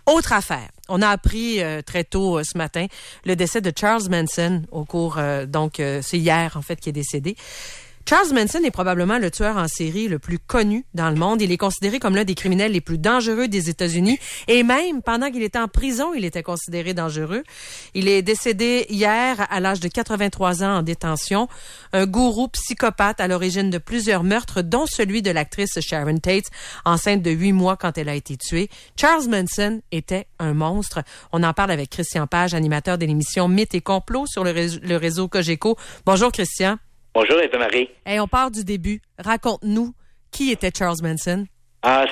Autre affaire. On a appris très tôt ce matin le décès de Charles Manson au cours, c'est hier en fait qu'il est décédé. Charles Manson est probablement le tueur en série le plus connu dans le monde. Il est considéré comme l'un des criminels les plus dangereux des États-Unis. Et même, pendant qu'il était en prison, il était considéré dangereux. Il est décédé hier à l'âge de 83 ans en détention. Un gourou psychopathe à l'origine de plusieurs meurtres, dont celui de l'actrice Sharon Tate, enceinte de 8 mois quand elle a été tuée. Charles Manson était un monstre. On en parle avec Christian Page, animateur de l'émission Mythes et complots sur le réseau Cogeco. Bonjour, Christian. Bonjour, Eva-Marie. On part du début. Raconte-nous, qui était Charles Manson?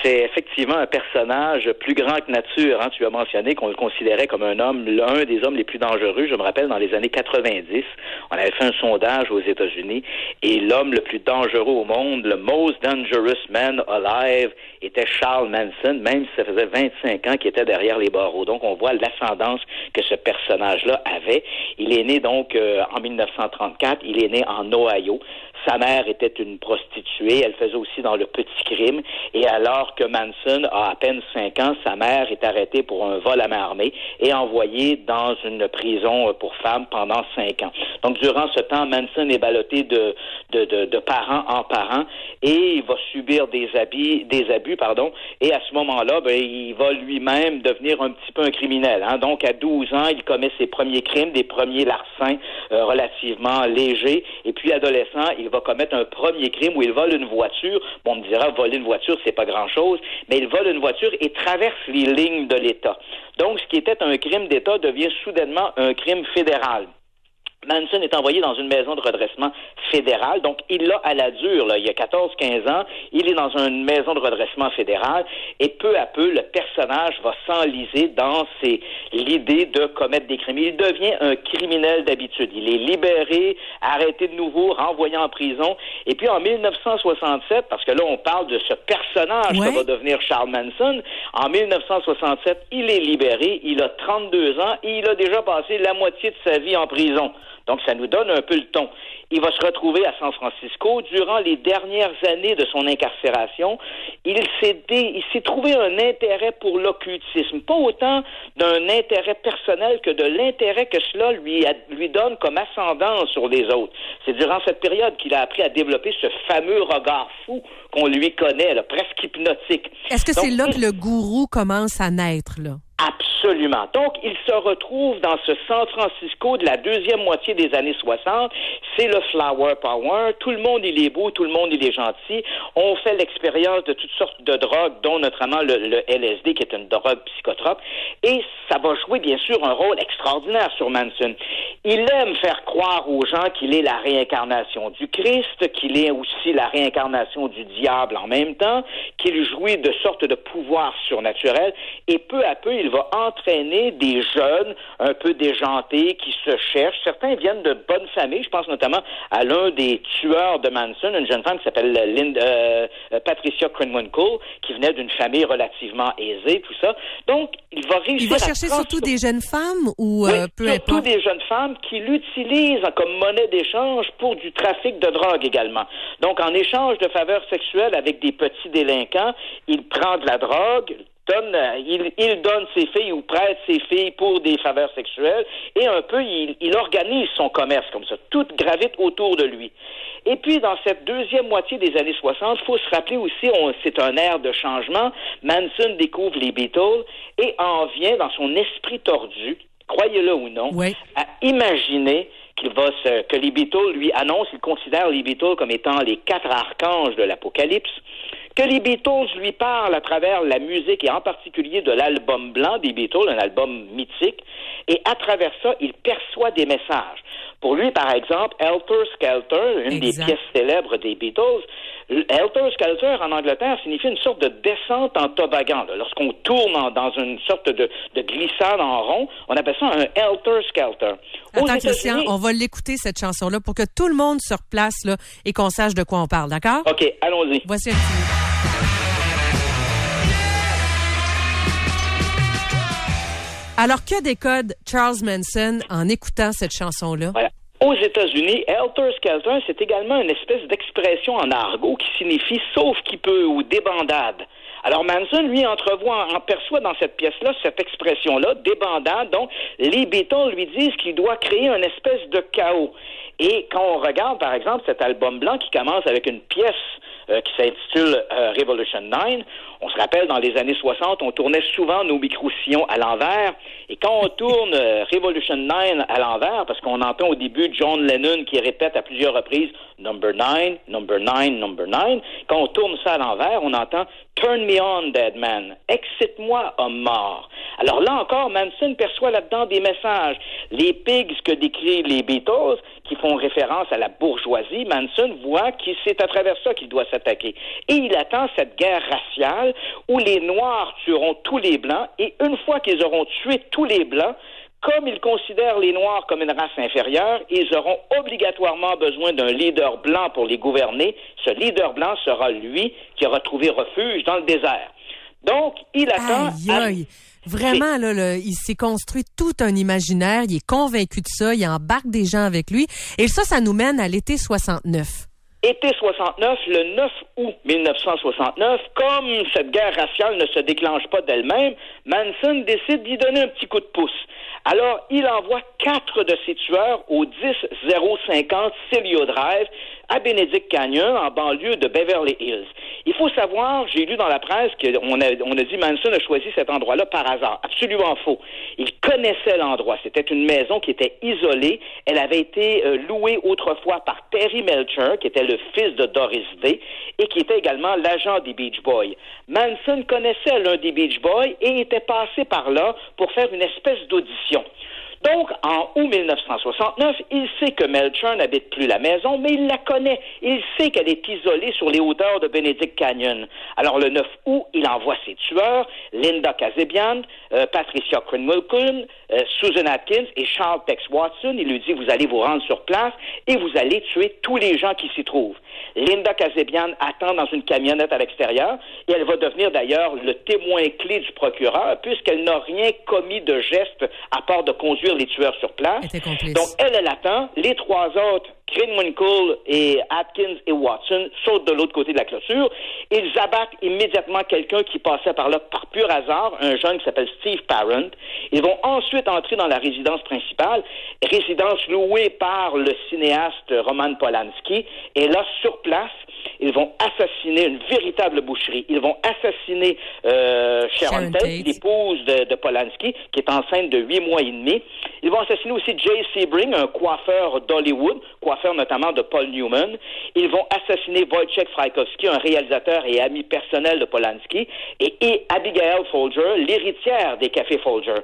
C'est effectivement un personnage plus grand que nature. Tu as mentionné qu'on le considérait comme un des hommes les plus dangereux. Je me rappelle, dans les années 90, on avait fait un sondage aux États-Unis et l'homme le plus dangereux au monde, le most dangerous man alive, était Charles Manson, même si ça faisait 25 ans qu'il était derrière les barreaux. Donc, on voit l'ascendance que ce personnage-là avait. Il est né donc en 1934. Il est né en Ohio. Sa mère était une prostituée. Elle faisait aussi dans le petit crime. Et alors que Manson a à peine 5 ans, sa mère est arrêtée pour un vol à main armée et envoyée dans une prison pour femmes pendant 5 ans. Donc, durant ce temps, Manson est ballotté de parent en parent et il va subir des abus, et à ce moment-là, il va lui-même devenir un petit peu un criminel. Donc, à 12 ans, il commet ses premiers crimes, des premiers larcins relativement légers, et puis adolescent, il va commettre un premier crime où il vole une voiture. Bon, on me dira, voler une voiture, c'est pas grand-chose, mais il vole une voiture et traverse les lignes de l'État. Donc, ce qui était un crime d'État devient soudainement un crime fédéral. Manson est envoyé dans une maison de redressement fédérale, donc il l'a à la dure, il y a 14-15 ans, il est dans une maison de redressement fédéral, et peu à peu, le personnage va s'enliser dans l'idée de commettre des crimes. Il devient un criminel d'habitude. Il est libéré, arrêté de nouveau, renvoyé en prison, et puis en 1967, parce que là, on parle de ce personnage que va devenir Charles Manson, en 1967, il est libéré, il a 32 ans, et il a déjà passé la moitié de sa vie en prison. Donc, ça nous donne un peu le ton. Il va se retrouver à San Francisco. Durant les dernières années de son incarcération, il s'est trouvé un intérêt pour l'occultisme. Pas autant d'un intérêt personnel que de l'intérêt que cela lui donne comme ascendance sur les autres. C'est durant cette période qu'il a appris à développer ce fameux regard fou qu'on lui connaît, là, presque hypnotique. Est-ce que c'est là que le gourou commence à naître, là? Absolument. Donc, il se retrouve dans ce San Francisco de la deuxième moitié des années 60. C'est le flower power. Tout le monde, il est beau. Tout le monde, il est gentil. On fait l'expérience de toutes sortes de drogues, dont notamment le LSD, qui est une drogue psychotrope. Et ça va jouer, bien sûr, un rôle extraordinaire sur Manson. Il aime faire croire aux gens qu'il est la réincarnation du Christ, qu'il est aussi la réincarnation du diable en même temps, qu'il jouit de sortes de pouvoirs surnaturels. Et peu à peu, il va entraîner des jeunes un peu déjantés qui se cherchent. Certains viennent de bonnes familles. Je pense notamment à l'un des tueurs de Manson, une jeune femme qui s'appelle Patricia Krenwinkel, qui venait d'une famille relativement aisée, tout ça. Donc, il va réussir Il va chercher surtout des jeunes femmes ou peu importe? Surtout des jeunes femmes qui l'utilisent comme monnaie d'échange pour du trafic de drogue également. Donc, en échange de faveurs sexuelles avec des petits délinquants, il prend de la drogue, il donne ses filles ou prête ses filles pour des faveurs sexuelles et un peu, il organise son commerce comme ça. Tout gravite autour de lui. Et puis, dans cette deuxième moitié des années 60, il faut se rappeler aussi, c'est un ère de changement. Manson découvre les Beatles et en vient, dans son esprit tordu, croyez-le ou non, à imaginer que les Beatles lui annoncent, il considère les Beatles comme étant les 4 archanges de l'Apocalypse, que les Beatles lui parlent à travers la musique et en particulier de l'album blanc des Beatles, un album mythique, et à travers ça, il perçoit des messages. Pour lui, par exemple, Helter Skelter, une des pièces célèbres des Beatles, Helter Skelter en Angleterre signifie une sorte de descente en toboggan. Lorsqu'on tourne dans une sorte de glissade en rond, on appelle ça un Helter Skelter. Attends, Christian, on va l'écouter, cette chanson-là, pour que tout le monde se replace là, et qu'on sache de quoi on parle, d'accord? OK, allons-y. Voici un petit... Alors, que décode Charles Manson en écoutant cette chanson-là? Voilà. Aux États-Unis, Helter Skelter, c'est également une espèce d'expression en argot qui signifie « sauf qui peut » ou « débandade ». Alors Manson, lui, perçoit dans cette pièce-là cette expression-là, débandade. Donc, les Beatles lui disent qu'il doit créer une espèce de chaos. Et quand on regarde, par exemple, cet album blanc qui commence avec une pièce qui s'intitule Revolution 9, on se rappelle, dans les années 60, on tournait souvent nos micro-sillons à l'envers. Et quand on tourne Revolution 9 à l'envers, parce qu'on entend au début John Lennon qui répète à plusieurs reprises Number 9, Number 9, Number 9, quand on tourne ça à l'envers, on entend Turn me on, dead man. Excite-moi, homme mort. Alors là encore, Manson perçoit là-dedans des messages. Les pigs que décrivent les Beatles, qui font référence à la bourgeoisie, Manson voit que c'est à travers ça qu'il doit s'attaquer. Et il attend cette guerre raciale où les Noirs tueront tous les Blancs, et une fois qu'ils auront tué tous les Blancs, comme ils considèrent les Noirs comme une race inférieure, ils auront obligatoirement besoin d'un leader blanc pour les gouverner. Ce leader blanc sera lui qui aura trouvé refuge dans le désert. Donc, il attend... Aïe. Vraiment, là, il s'est construit tout un imaginaire, il est convaincu de ça, il embarque des gens avec lui, et ça nous mène à l'été 69. Été 69, le 9 août 1969, comme cette guerre raciale ne se déclenche pas d'elle-même, Manson décide d'y donner un petit coup de pouce. Alors, il envoie 4 de ses tueurs au 10050 Celio Drive à Benedict Canyon, en banlieue de Beverly Hills. Il faut savoir, j'ai lu dans la presse qu'on a dit Manson a choisi cet endroit-là par hasard. Absolument faux. Il connaissait l'endroit. C'était une maison qui était isolée. Elle avait été louée autrefois par Terry Melcher, qui était le fils de Doris Day, et qui était également l'agent des Beach Boys. Manson connaissait l'un des Beach Boys et était passé par là pour faire une espèce d'audition. Donc, en août 1969, il sait que Melcher n'habite plus la maison, mais il la connaît. Il sait qu'elle est isolée sur les hauteurs de Benedict Canyon. Alors, le 9 août, il envoie ses tueurs, Linda Kazebian, Patricia Krenwilken, Susan Atkins et Charles Tex Watson. Il lui dit, vous allez vous rendre sur place et vous allez tuer tous les gens qui s'y trouvent. Linda Kazebian attend dans une camionnette à l'extérieur et elle va devenir d'ailleurs le témoin clé du procureur puisqu'elle n'a rien commis de geste à part de conduire les tueurs sur place. Donc elle attend. Les 3 autres, Krenwinkel et Atkins et Watson, sautent de l'autre côté de la clôture. Ils abattent immédiatement quelqu'un qui passait par là par pur hasard, un jeune qui s'appelle Steve Parent. Ils vont ensuite entrer dans la résidence principale, résidence louée par le cinéaste Roman Polanski. Et là, sur place, ils vont assassiner une véritable boucherie. Ils vont assassiner Sharon Tate, l'épouse de Polanski, qui est enceinte de 8 mois et demi. Ils vont assassiner aussi Jay Sebring, un coiffeur d'Hollywood, coiffeur notamment de Paul Newman. Ils vont assassiner Wojciech Frykowski, un réalisateur et ami personnel de Polanski, et Abigail Folger, l'héritière des cafés Folger.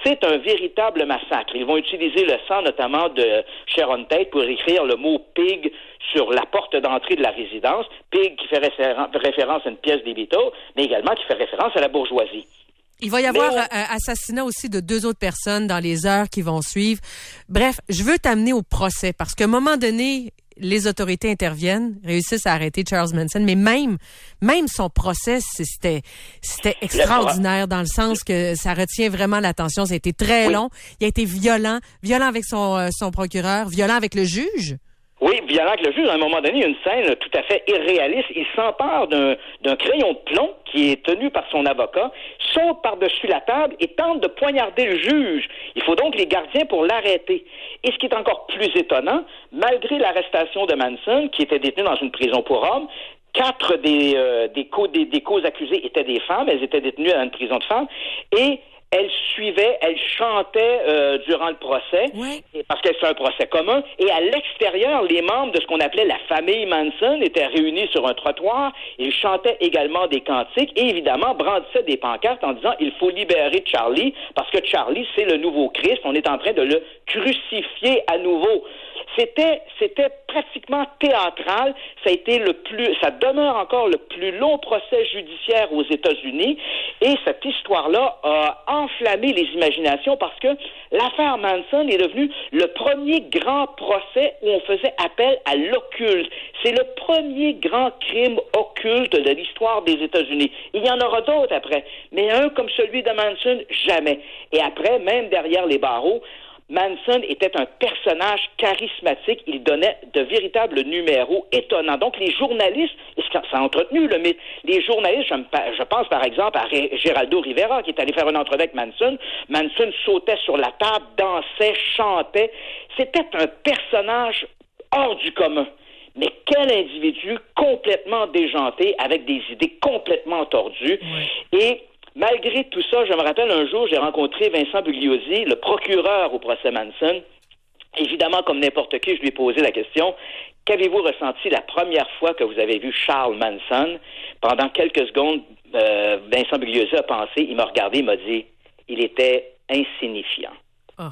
C'est un véritable massacre. Ils vont utiliser le sang notamment de Sharon Tate pour écrire le mot « pig » sur la porte d'entrée de la résidence. Pig qui fait référence à une pièce des Beatles, mais également qui fait référence à la bourgeoisie. Il va y avoir un assassinat aussi de 2 autres personnes dans les heures qui vont suivre. Bref, je veux t'amener au procès parce qu'à un moment donné, les autorités interviennent, réussissent à arrêter Charles Manson, mais même son procès, c'était extraordinaire dans le sens que ça retient vraiment l'attention. Ça a été très long. Il a été violent avec son procureur, violent avec le juge. Oui, violent avec le juge. À un moment donné, une scène tout à fait irréaliste. Il s'empare d'un crayon de plomb qui est tenu par son avocat, saute par-dessus la table et tente de poignarder le juge. Il faut donc les gardiens pour l'arrêter. Et ce qui est encore plus étonnant, malgré l'arrestation de Manson, qui était détenu dans une prison pour hommes, 4 des causes-accusées étaient des femmes. Elles étaient détenues dans une prison de femmes. Et elle chantait durant le procès, parce que c'est un procès commun, et à l'extérieur, les membres de ce qu'on appelait la famille Manson étaient réunis sur un trottoir, ils chantaient également des cantiques, et évidemment brandissaient des pancartes en disant « Il faut libérer Charlie, parce que Charlie, c'est le nouveau Christ, on est en train de le crucifier à nouveau ». C'était pratiquement théâtral. Ça demeure encore le plus long procès judiciaire aux États-Unis. Et cette histoire-là a enflammé les imaginations parce que l'affaire Manson est devenue le premier grand procès où on faisait appel à l'occulte. C'est le premier grand crime occulte de l'histoire des États-Unis. Il y en aura d'autres après, mais un comme celui de Manson, jamais. Et après, même derrière les barreaux, Manson était un personnage charismatique. Il donnait de véritables numéros étonnants. Donc, les journalistes, ça a entretenu le mythe. Les journalistes, je pense par exemple à Geraldo Rivera, qui est allé faire une entrevue avec Manson. Manson sautait sur la table, dansait, chantait. C'était un personnage hors du commun. Mais quel individu complètement déjanté, avec des idées complètement tordues. Oui. Et malgré tout ça, je me rappelle un jour, j'ai rencontré Vincent Bugliosi, le procureur au procès Manson. Évidemment, comme n'importe qui, je lui ai posé la question, qu'avez-vous ressenti la première fois que vous avez vu Charles Manson? Pendant quelques secondes, Vincent Bugliosi a pensé, il m'a regardé, il m'a dit, il était insignifiant. Oh.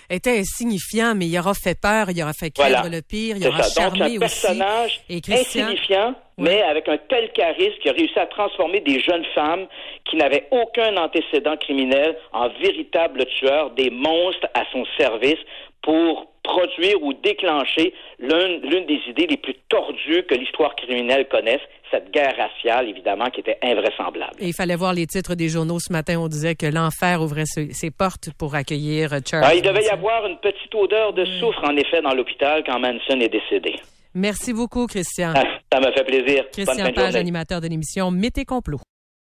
Était insignifiant, mais il aura fait peur, il aura fait craindre le pire, il aura charmé aussi. Donc, un personnage insignifiant, mais avec un tel charisme qui a réussi à transformer des jeunes femmes qui n'avaient aucun antécédent criminel en véritables tueurs, des monstres à son service pour produire ou déclencher l'une des idées les plus tordues que l'histoire criminelle connaisse, cette guerre raciale, évidemment, qui était invraisemblable. Et il fallait voir les titres des journaux ce matin. On disait que l'enfer ouvrait ses portes pour accueillir Charles. Il devait y avoir une petite odeur de soufre, en effet, dans l'hôpital quand Manson est décédé. Merci beaucoup, Christian. Ça m'a fait plaisir. Christian Page, animateur de l'émission Mythes et Complots.